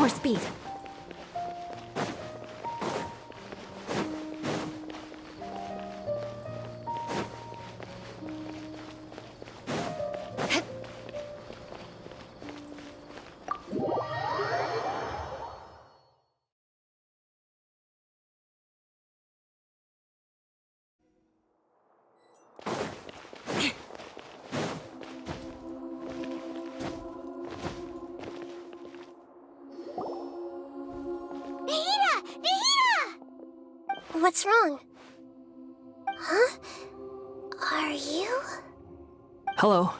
More speed. What's wrong? Huh? Are you? Hello.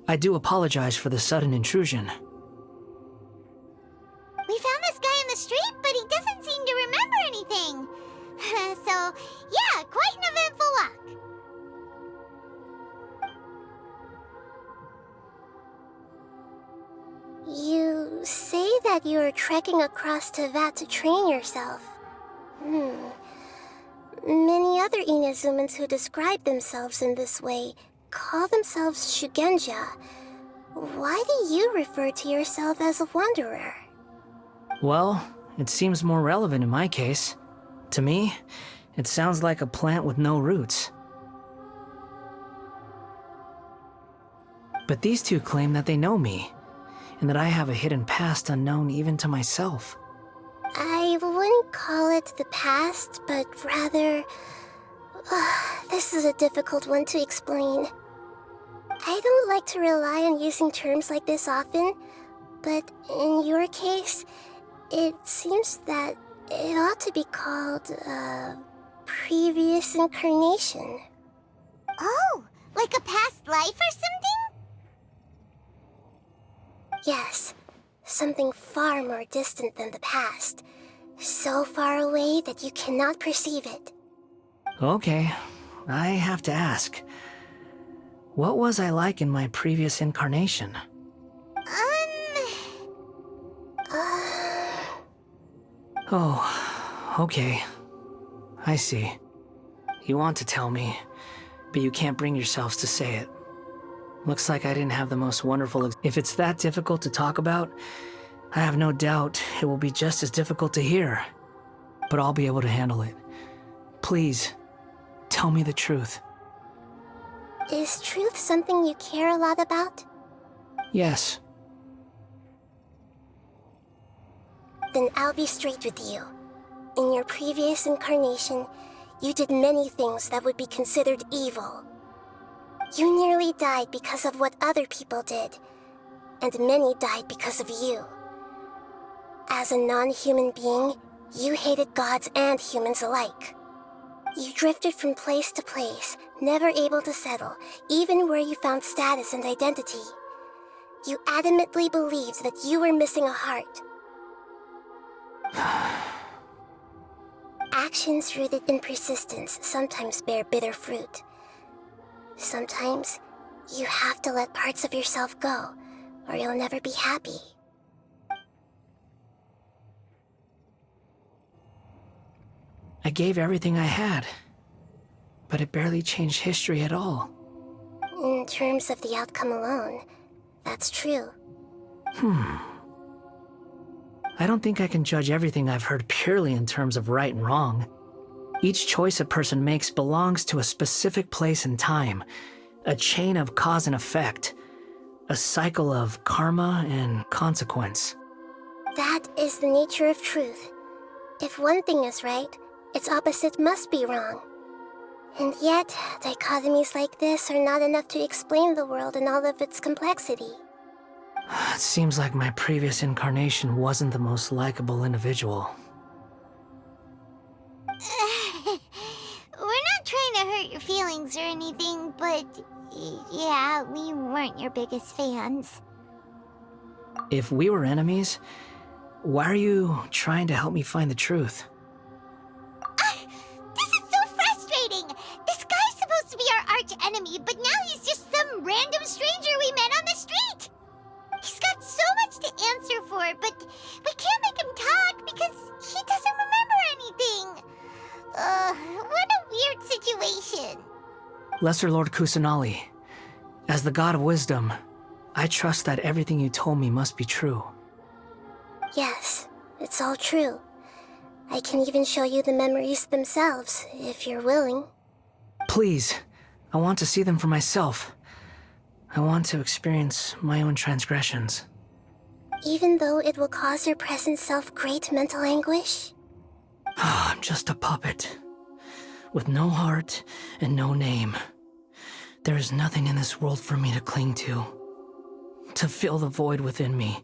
I do apologize for the sudden intrusion. We found this guy in the street, but he doesn't seem to remember anything. So, yeah, quite an eventful walk. You say that you are trekking across Teyvat to train yourself. Many other Inazumans who describe themselves in this way call themselves Shugenja. Why do you refer to yourself as a wanderer? Well, it seems more relevant in my case. To me, it sounds like a plant with no roots. But these two claim that they know me, and that I have a hidden past unknown even to myself. I wouldn't call it the past, but rather... this is a difficult one to explain. I don't like to rely on using terms like this often, but in your case, it seems that it ought to be called, previous incarnation. Oh, like a past life or something? Yes. Something far more distant than the past. So far away that you cannot perceive it. Okay, I have to ask. What was I like in my previous incarnation? Oh, okay. I see. You want to tell me, but you can't bring yourselves to say it. Looks like I didn't have the most wonderful If it's that difficult to talk about, I have no doubt it will be just as difficult to hear. But I'll be able to handle it. Please, tell me the truth. Is truth something you care a lot about? Yes. Then I'll be straight with you. In your previous incarnation, you did many things that would be considered evil. You nearly died because of what other people did, and many died because of you. As a non-human being, you hated gods and humans alike. You drifted from place to place, never able to settle, even where you found status and identity. You adamantly believed that you were missing a heart. Actions rooted in persistence sometimes bear bitter fruit. Sometimes, you have to let parts of yourself go, or you'll never be happy. I gave everything I had, but it barely changed history at all. In terms of the outcome alone, that's true. I don't think I can judge everything I've heard purely in terms of right and wrong. Each choice a person makes belongs to a specific place and time, a chain of cause and effect, a cycle of karma and consequence. That is the nature of truth. If one thing is right, its opposite must be wrong. And yet, dichotomies like this are not enough to explain the world in all of its complexity. It seems like my previous incarnation wasn't the most likable individual. We're not trying to hurt your feelings or anything, but yeah, we weren't your biggest fans. If we were enemies, why are you trying to help me find the truth? This is so frustrating! This guy's supposed to be our arch enemy, but now he's just some random stranger we met on the street! He's got so much to answer for, but we can't make him talk because he doesn't remember anything. What a weird situation. Lesser Lord Kusanali, as the god of wisdom, I trust that everything you told me must be true. Yes, it's all true. I can even show you the memories themselves, if you're willing. Please, I want to see them for myself. I want to experience my own transgressions. Even though it will cause your present self great mental anguish? I'm just a puppet, with no heart and no name. There is nothing in this world for me to cling to fill the void within me.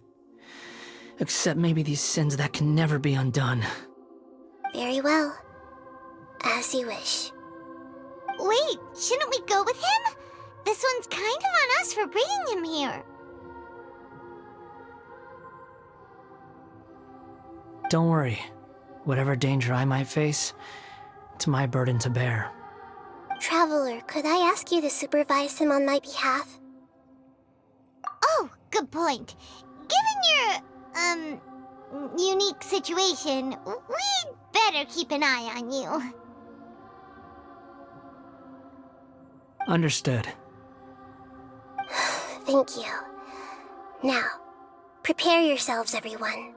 Except maybe these sins that can never be undone. Very well. As you wish. Wait, shouldn't we go with him? This one's kind of on us for bringing him here. Don't worry. Whatever danger I might face, it's my burden to bear. Traveler, could I ask you to supervise him on my behalf? Oh, good point. Given your, unique situation, we'd better keep an eye on you. Understood. Thank you. Now, prepare yourselves, everyone.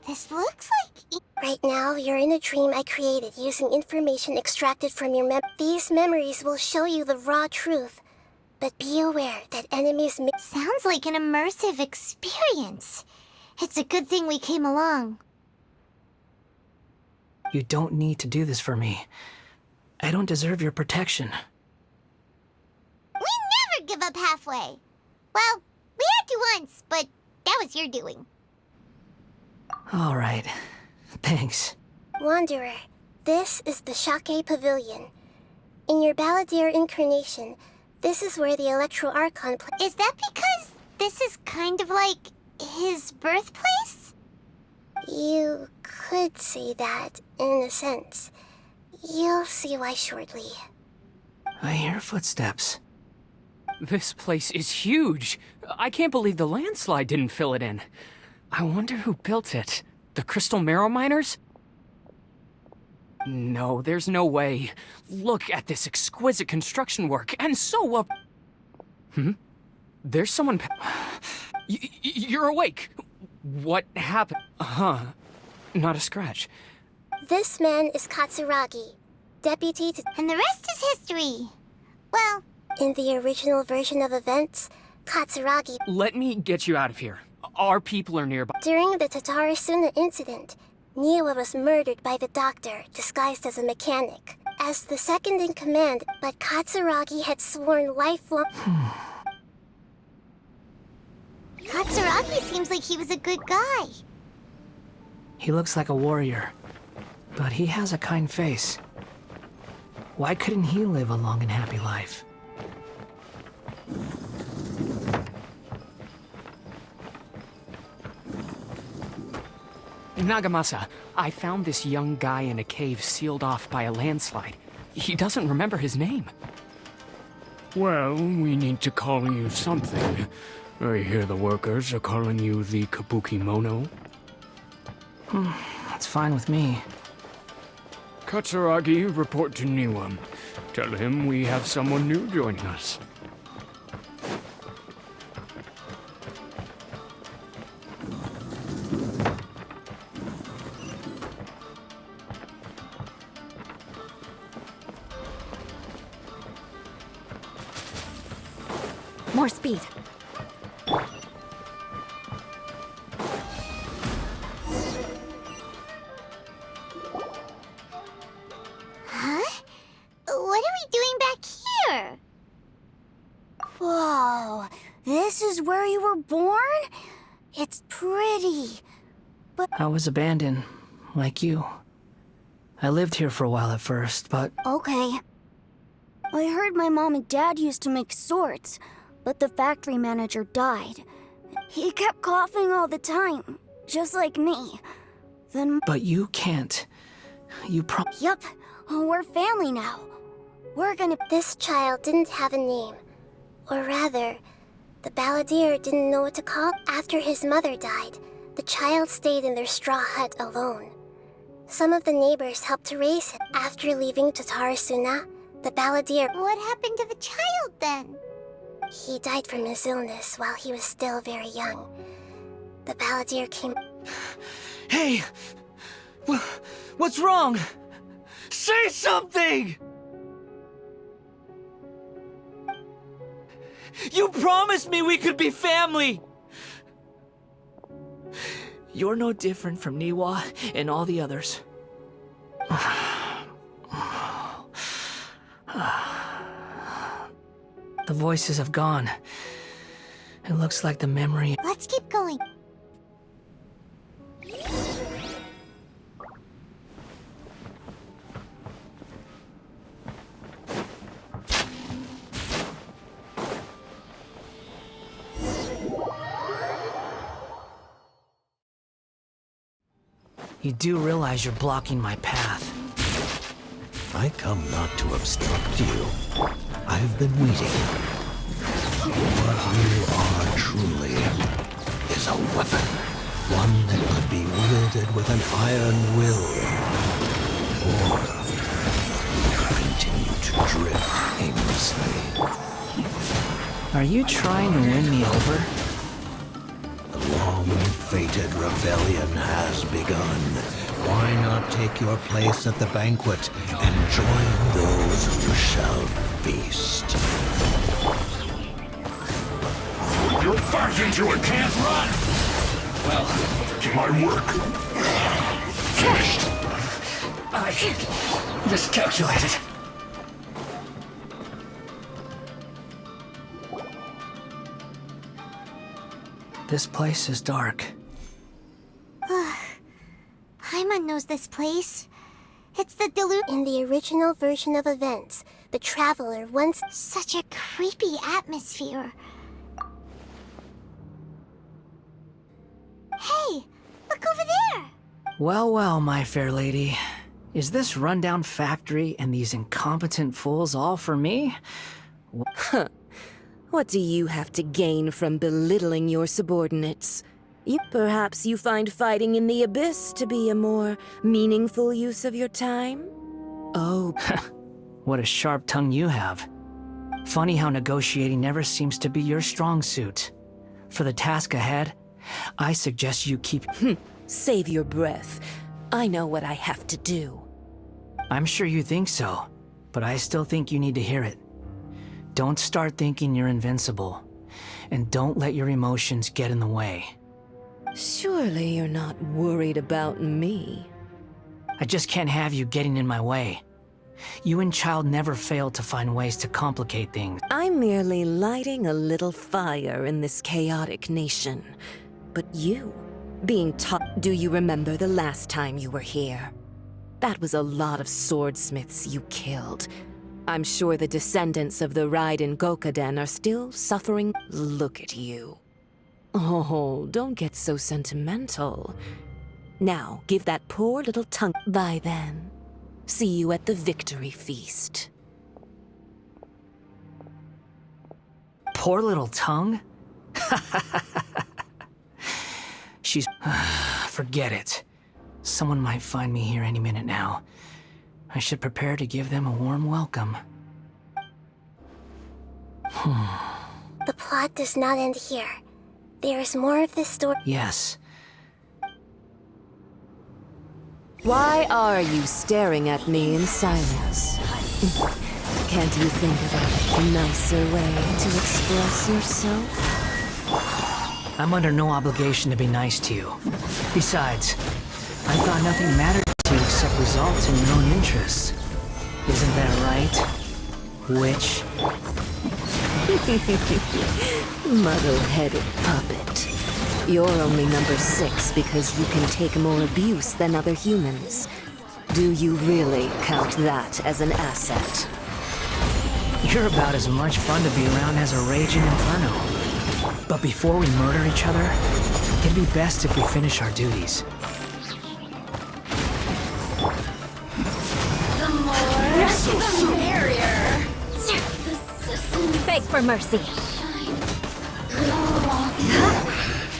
This looks like... Right now, you're in a dream I created using information extracted from your These memories will show you the raw truth. But be aware that enemies may... Sounds like an immersive experience. It's a good thing we came along. You don't need to do this for me. I don't deserve your protection. We never give up halfway. Well, we had to once, but that was your doing. All right. Thanks. Wanderer, this is the Shake Pavilion. In your Balladeer incarnation, this is where the Electro Archon Is that because this is kind of like his birthplace? You could say that, in a sense. You'll see why shortly. I hear footsteps. This place is huge. I can't believe the landslide didn't fill it in. I wonder who built it. The Crystal Marrow Miners? No, there's no way. Look at this exquisite construction work, and so up. There's someone. You're awake. What happened? Not a scratch. This man is Katsuragi, deputy to... And the rest is history. Well... In the original version of events, Katsuragi... Let me get you out of here. Our people are nearby. During the Tatarasuna incident, Niwa was murdered by the doctor, disguised as a mechanic. As the second in command, but Katsuragi had sworn lifelong... Katsuragi seems like he was a good guy. He looks like a warrior, but he has a kind face. Why couldn't he live a long and happy life? Nagamasa, I found this young guy in a cave sealed off by a landslide. He doesn't remember his name. Well, we need to call you something. I hear the workers are calling you the Kabukimono. That's fine with me. Katsuragi, report to Niwa. Tell him we have someone new joining us. More speed. Huh? What are we doing back here? Whoa, this is where you were born? It's pretty. I was abandoned, like you. I lived here for a while at first, but... Okay. I heard my mom and dad used to make swords, but the factory manager died. He kept coughing all the time, just like me. Then, But you can't. yup, we're family now. We're gonna. This child didn't have a name. Or rather, the balladeer didn't know what to call. After his mother died, the child stayed in their straw hut alone. Some of the neighbors helped to raise him. After leaving Tatarasuna, the balladeer... What happened to the child then? He died from his illness while he was still very young. The balladeer came... Hey! What's wrong? Say something! You promised me we could be family! You're no different from Niwa and all the others. The voices have gone. It looks like the memory... Let's keep going. You do realize you're blocking my path. I come not to obstruct you. I've been waiting. What you are truly is a weapon. One that could be wielded with an iron will. Or you could continue to drift aimlessly. Are you trying to win me over? The long-fated rebellion has begun. Why not take your place at the banquet and join those who shall feast? You're fighting to it, can't run! Well, my work finished. I miscalculated. This place is dark. Paimon knows this place. It's the delusion. In the original version of events, the Traveler once... Such a creepy atmosphere. Hey, look over there! Well, well, my fair lady. Is this rundown factory and these incompetent fools all for me? What do you have to gain from belittling your subordinates? Perhaps you find fighting in the abyss to be a more meaningful use of your time? Oh. What a sharp tongue you have. Funny how negotiating never seems to be your strong suit. For the task ahead, I suggest you keep... Save your breath. I know what I have to do. I'm sure you think so, but I still think you need to hear it. Don't start thinking you're invincible, and don't let your emotions get in the way. Surely you're not worried about me. I just can't have you getting in my way. You and Child never failed to find ways to complicate things. I'm merely lighting a little fire in this chaotic nation. But you, being taught... Do you remember the last time you were here? That was a lot of swordsmiths you killed. I'm sure the descendants of the Raiden Gokaden are still suffering. Look at you. Oh, don't get so sentimental. Now, give that poor little tongue... Bye then. See you at the victory feast. Poor little tongue? She's... Forget it. Someone might find me here any minute now. I should prepare to give them a warm welcome. The plot does not end here. There is more of this story. Yes. Why are you staring at me in silence? Can't you think of a nicer way to express yourself? I'm under no obligation to be nice to you. Besides, I thought nothing mattered to you except results in your own interests. Isn't that right, witch? Muddle-headed puppet. You're only number 6 because you can take more abuse than other humans. Do you really count that as an asset? You're about as much fun to be around as a raging inferno. But before we murder each other, It'd be best if we finish our duties. The more, So soon. the merrier. Beg for mercy.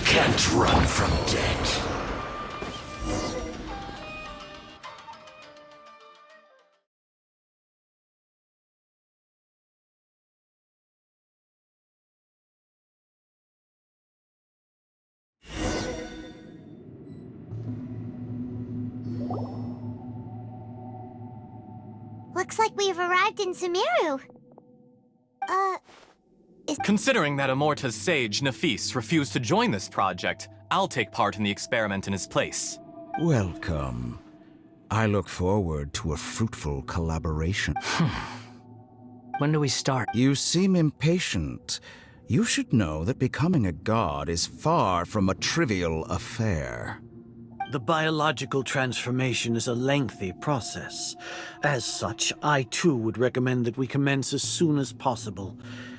Can't run from death. Looks like we've arrived in Sumeru. Considering that Amorta's sage, Nafis, refused to join this project, I'll take part in the experiment in his place. Welcome. I look forward to a fruitful collaboration. When do we start? You seem impatient. You should know that becoming a god is far from a trivial affair. The biological transformation is a lengthy process. As such, I too would recommend that we commence as soon as possible.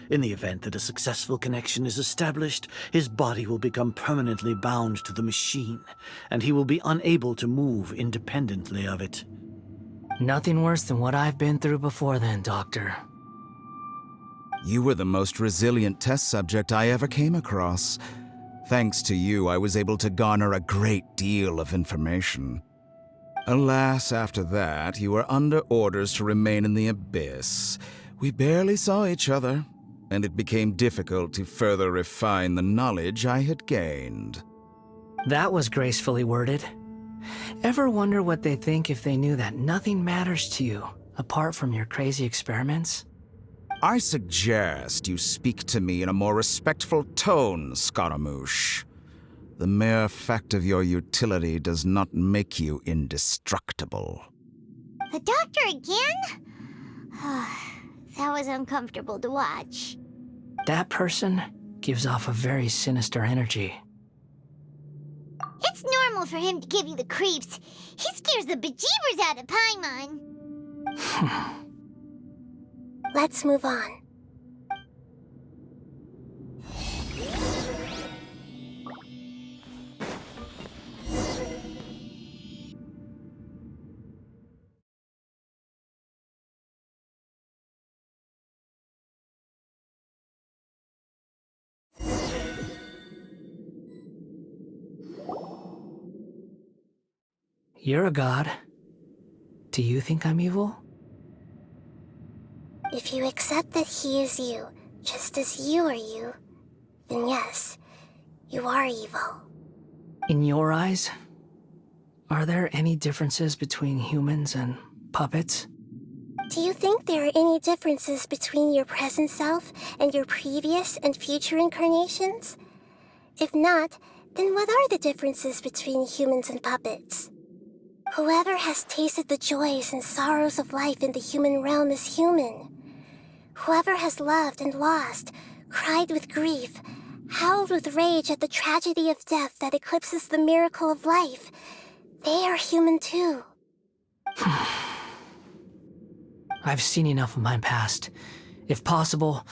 In the event that a successful connection is established, his body will become permanently bound to the machine, and he will be unable to move independently of it. Nothing worse than what I've been through before then, Doctor. You were the most resilient test subject I ever came across. Thanks to you, I was able to garner a great deal of information. Alas, after that, you were under orders to remain in the Abyss. We barely saw each other, and it became difficult to further refine the knowledge I had gained. That was gracefully worded. Ever wonder what they think if they knew that nothing matters to you, apart from your crazy experiments? I suggest you speak to me in a more respectful tone, Scaramouche. The mere fact of your utility does not make you indestructible. The doctor again? That was uncomfortable to watch. That person gives off a very sinister energy. It's normal for him to give you the creeps. He scares the bejeebers out of Paimon. Let's move on. You're a god. Do you think I'm evil? If you accept that he is you, just as you are you, then yes, you are evil. In your eyes, are there any differences between humans and puppets? Do you think there are any differences between your present self and your previous and future incarnations? If not, then what are the differences between humans and puppets? Whoever has tasted the joys and sorrows of life in the human realm is human. Whoever has loved and lost, cried with grief, howled with rage at the tragedy of death that eclipses the miracle of life, they are human too. I've seen enough of my past. If possible,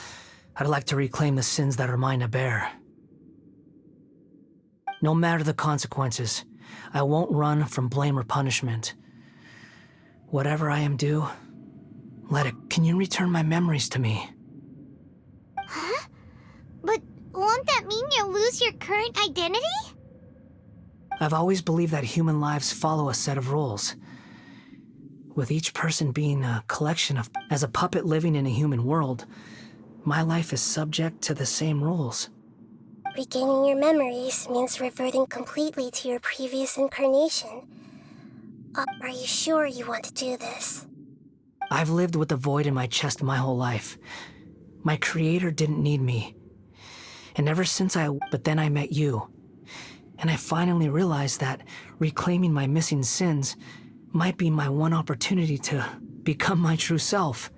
I'd like to reclaim the sins that are mine to bear. No matter the consequences, I won't run from blame or punishment. Whatever I am due, let it. Can you return my memories to me? Huh? But won't that mean you'll lose your current identity? I've always believed that human lives follow a set of rules, with each person being a collection of... As a puppet living in a human world, my life is subject to the same rules. Regaining your memories means reverting completely to your previous incarnation. Are you sure you want to do this? I've lived with a void in my chest my whole life. My creator didn't need me. And ever since But then I met you. And I finally realized that reclaiming my missing sins might be my one opportunity to become my true self.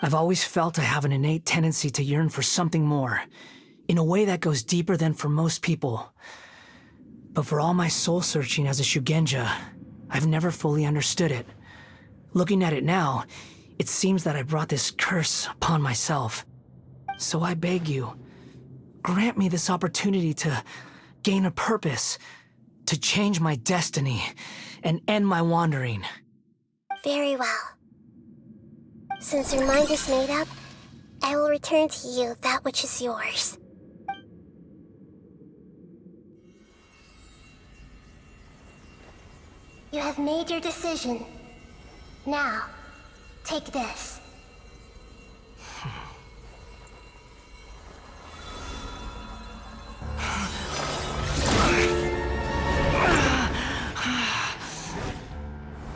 I've always felt I have an innate tendency to yearn for something more, in a way that goes deeper than for most people. But for all my soul-searching as a Shugenja, I've never fully understood it. Looking at it now, it seems that I brought this curse upon myself. So I beg you, grant me this opportunity to gain a purpose, to change my destiny, and end my wandering. Very well. Since your mind is made up, I will return to you that which is yours. You have made your decision. Now, take this.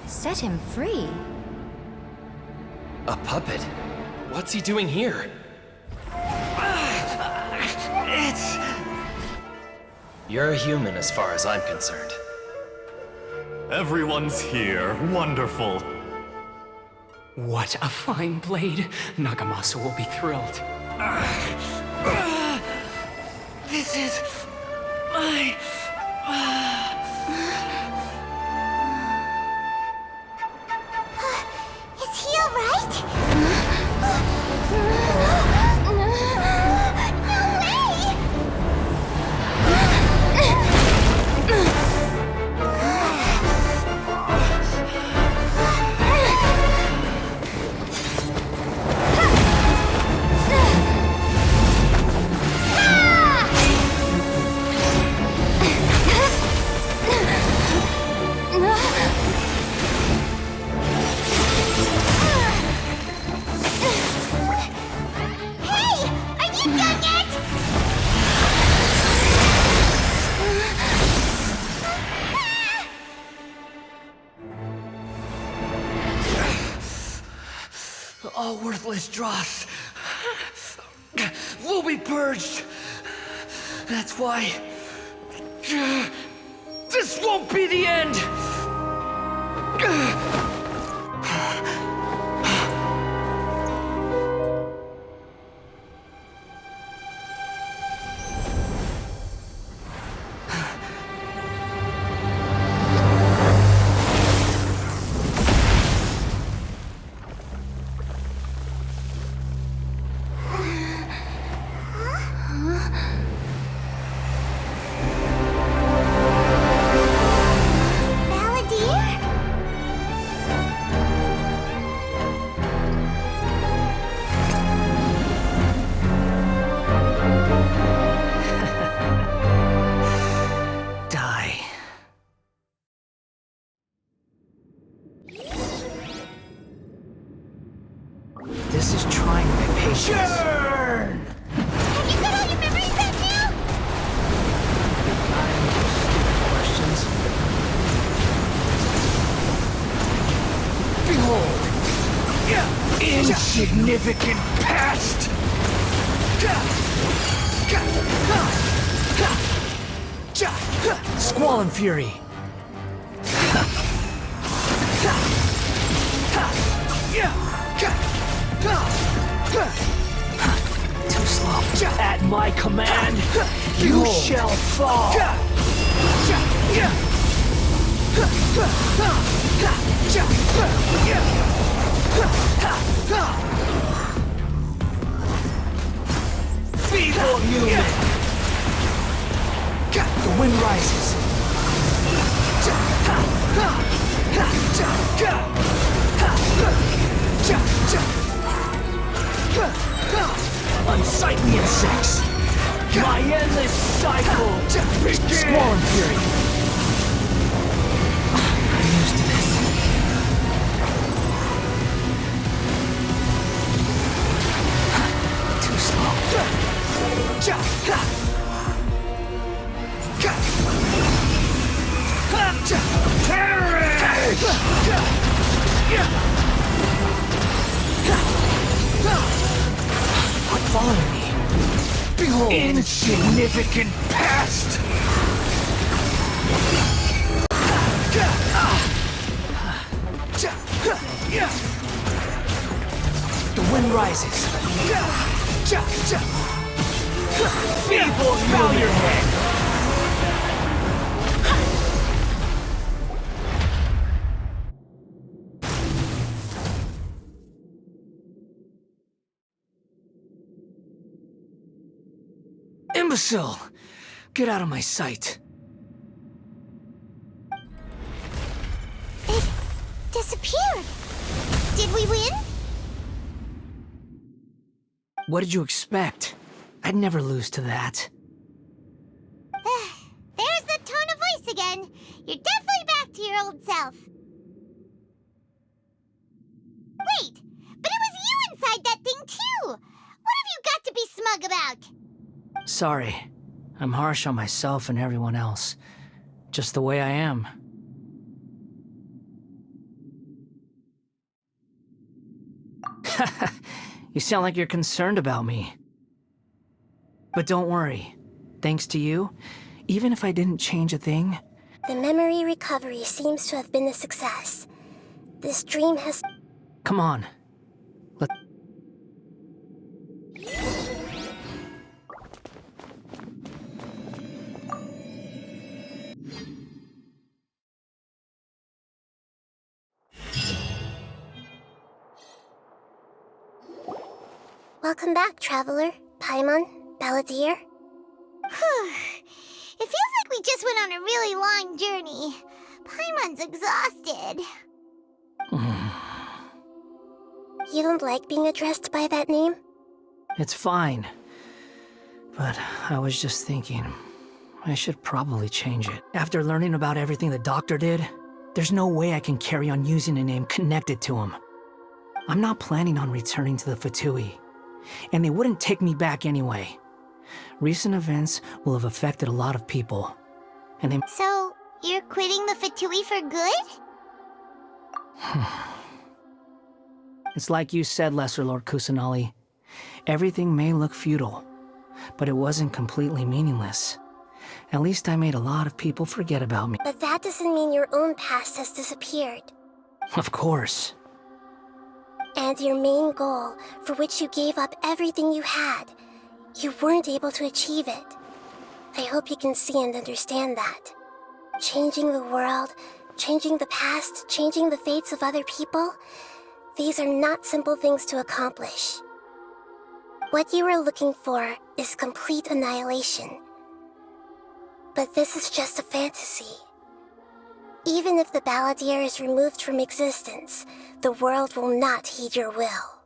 Set him free? A puppet? What's he doing here? You're a human as far as I'm concerned. Everyone's here. Wonderful. What a fine blade. Nagamasu will be thrilled. This is my... Is he alright? All worthless dross will be purged. That's why this won't be the end. This is trying my patience. Have you got all your memories back now? Got any stupid questions? Behold! Insignificant past! Squall and Fury! Too slow. At my command, you shall fall. Feeble human. The wind rises. Unsightly insects! My endless cycle! Squall and Fury! I'm used to this. Too slow. Quit following me. Behold! Insignificant past! The wind rises. Feeble, bow your head! Imbecile! Get out of my sight. It disappeared. Did we win? What did you expect? I'd never lose to that. There's the tone of voice again. You're definitely back to your old self. Wait, but it was you inside that thing too! What have you got to be smug about? Sorry. I'm harsh on myself and everyone else. Just the way I am. You sound like you're concerned about me. But don't worry. Thanks to you, even if I didn't change a thing... The memory recovery seems to have been a success. This dream has... Come on. Welcome back, Traveler, Paimon, Balladeer. It feels like we just went on a really long journey. Paimon's exhausted. You don't like being addressed by that name? It's fine. But I was just thinking, I should probably change it. After learning about everything the doctor did, there's no way I can carry on using a name connected to him. I'm not planning on returning to the Fatui, and they wouldn't take me back anyway. Recent events will have affected a lot of people, and they... So, you're quitting the Fatui for good? It's like you said, Lesser Lord Kusanali. Everything may look futile, but it wasn't completely meaningless. At least I made a lot of people forget about me. But that doesn't mean your own past has disappeared. Of course. And your main goal, for which you gave up everything you had, you weren't able to achieve it. I hope you can see and understand that. Changing the world, changing the past, changing the fates of other people, these are not simple things to accomplish. What you are looking for is complete annihilation. But this is just a fantasy. Even if the Balladeer is removed from existence, the world will not heed your will.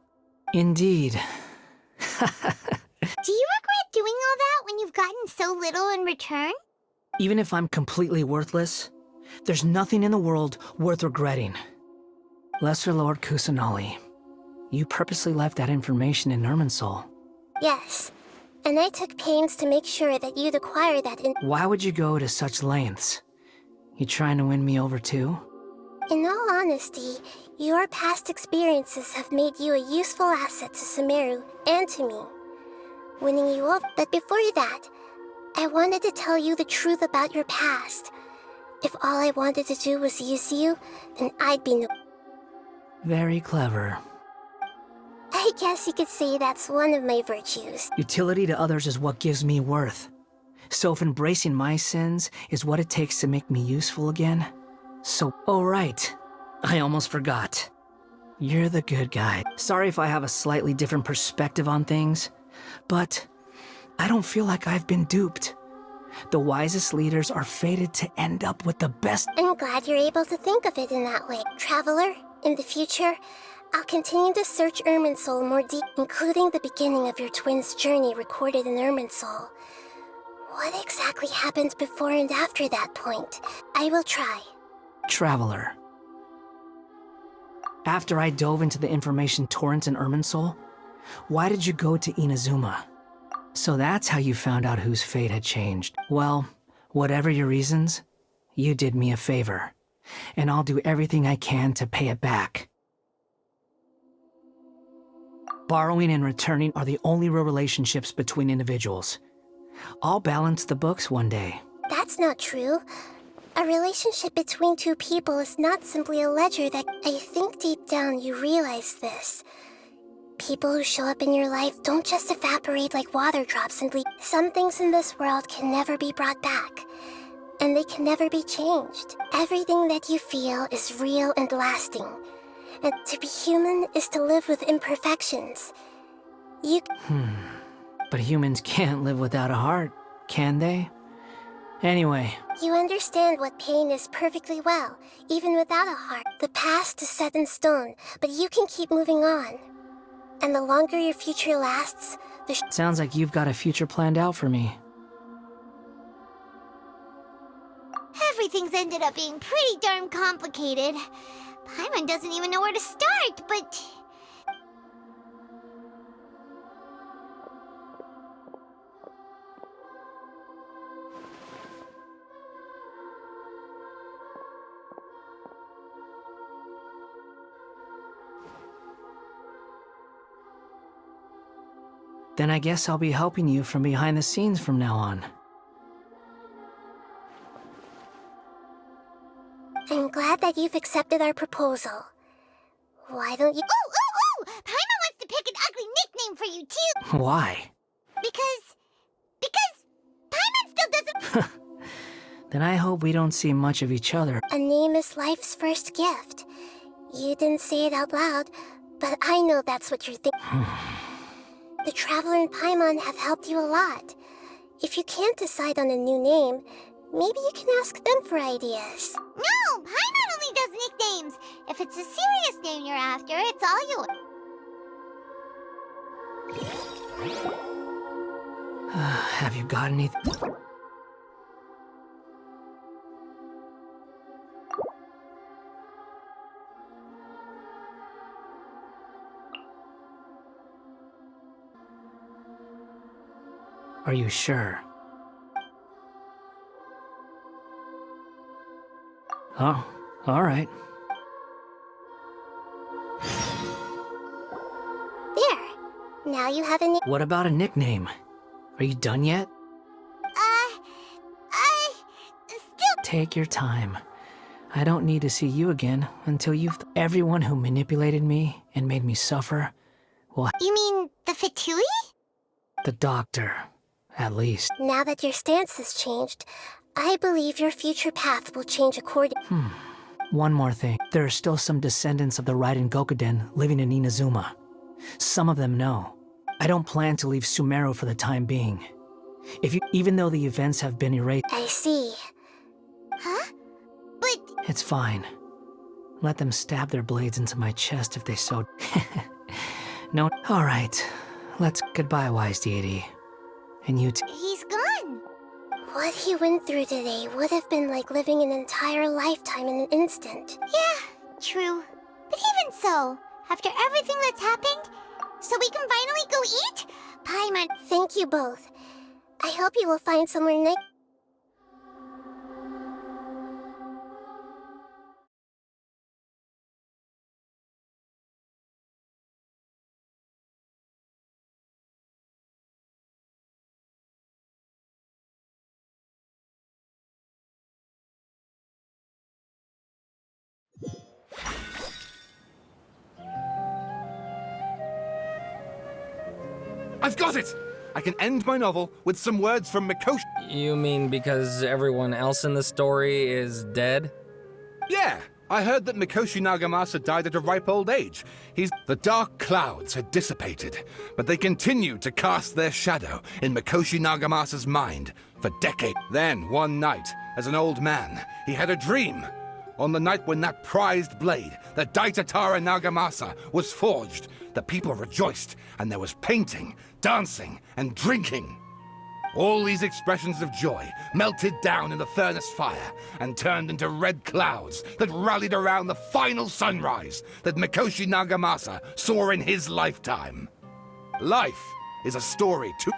Indeed. Do you regret doing all that when you've gotten so little in return? Even if I'm completely worthless, there's nothing in the world worth regretting. Lesser Lord Kusanali, you purposely left that information in Irminsul. Yes, and I took pains to make sure that you'd acquire that Why would you go to such lengths? You trying to win me over too? In all honesty, your past experiences have made you a useful asset to Sumeru and to me. Winning you over, but before that, I wanted to tell you the truth about your past. If all I wanted to do was use you, then I'd be no... Very clever. I guess you could say that's one of my virtues. Utility to others is what gives me worth. So if embracing my sins is what it takes to make me useful again, so... Oh right, I almost forgot. You're the good guy. Sorry if I have a slightly different perspective on things, but I don't feel like I've been duped. The wisest leaders are fated to end up with the best... I'm glad you're able to think of it in that way. Traveler, in the future, I'll continue to search Irminsul more deep, including the beginning of your twins' journey recorded in Irminsul. What exactly happened before and after that point? I will try. Traveler. After I dove into the information torrents in Irminsul, why did you go to Inazuma? So that's how you found out whose fate had changed. Well, whatever your reasons, you did me a favor, and I'll do everything I can to pay it back. Borrowing and returning are the only real relationships between individuals. I'll balance the books one day. That's not true. A relationship between two people is not simply a ledger that... I think deep down you realize this. People who show up in your life don't just evaporate like water drops and leave. Some things in this world can never be brought back, and they can never be changed. Everything that you feel is real and lasting, and to be human is to live with imperfections. But humans can't live without a heart, can they? Anyway. You understand what pain is perfectly well, even without a heart. The past is set in stone, but you can keep moving on. And the longer your future lasts, the Sounds like you've got a future planned out for me. Everything's ended up being pretty darn complicated. Paimon doesn't even know where to start, but... Then I guess I'll be helping you from behind the scenes from now on. I'm glad that you've accepted our proposal. Why don't you— Ooh! Paimon wants to pick an ugly nickname for you, too! Why? Because Paimon still doesn't— Then I hope we don't see much of each other. A name is life's first gift. You didn't say it out loud, but I know that's what you're thinking. The Traveler and Paimon have helped you a lot. If you can't decide on a new name, maybe you can ask them for ideas. No! Paimon only does nicknames! If it's a serious name you're after, it's all yours. Have you got anything? Are you sure? Oh, all right. There. Now you have a name. What about a nickname? Are you done yet? Still— Take your time. I don't need to see you again until you've... Everyone who manipulated me and made me suffer will... You mean the Fatui? The doctor, at least. Now that your stance has changed, I believe your future path will change according... One more thing. There are still some descendants of the Raiden Gokuden living in Inazuma. Some of them know. I don't plan to leave Sumeru for the time being. Even though the events have been erased... I see. Huh? But... It's fine. Let them stab their blades into my chest if they so... No. All right. Let's... Goodbye, wise deity. And you too. He's gone. What he went through today would have been like living an entire lifetime in an instant. Yeah, true. But even so, after everything that's happened, so we can finally go eat? Paimon. Thank you both. I hope you will find somewhere nice. I've got it! I can end my novel with some words from Mikoshi. You mean because everyone else in the story is dead? Yeah, I heard that Mikoshi Nagamasa died at a ripe old age. The dark clouds had dissipated, but they continued to cast their shadow in Mikoshi Nagamasa's mind for decades. Then, one night, as an old man, he had a dream. On the night when that prized blade, the Daitatara Nagamasa, was forged, the people rejoiced, and there was painting, dancing, and drinking. All these expressions of joy melted down in the furnace fire and turned into red clouds that rallied around the final sunrise that Mikoshi Nagamasa saw in his lifetime. Life is a story too.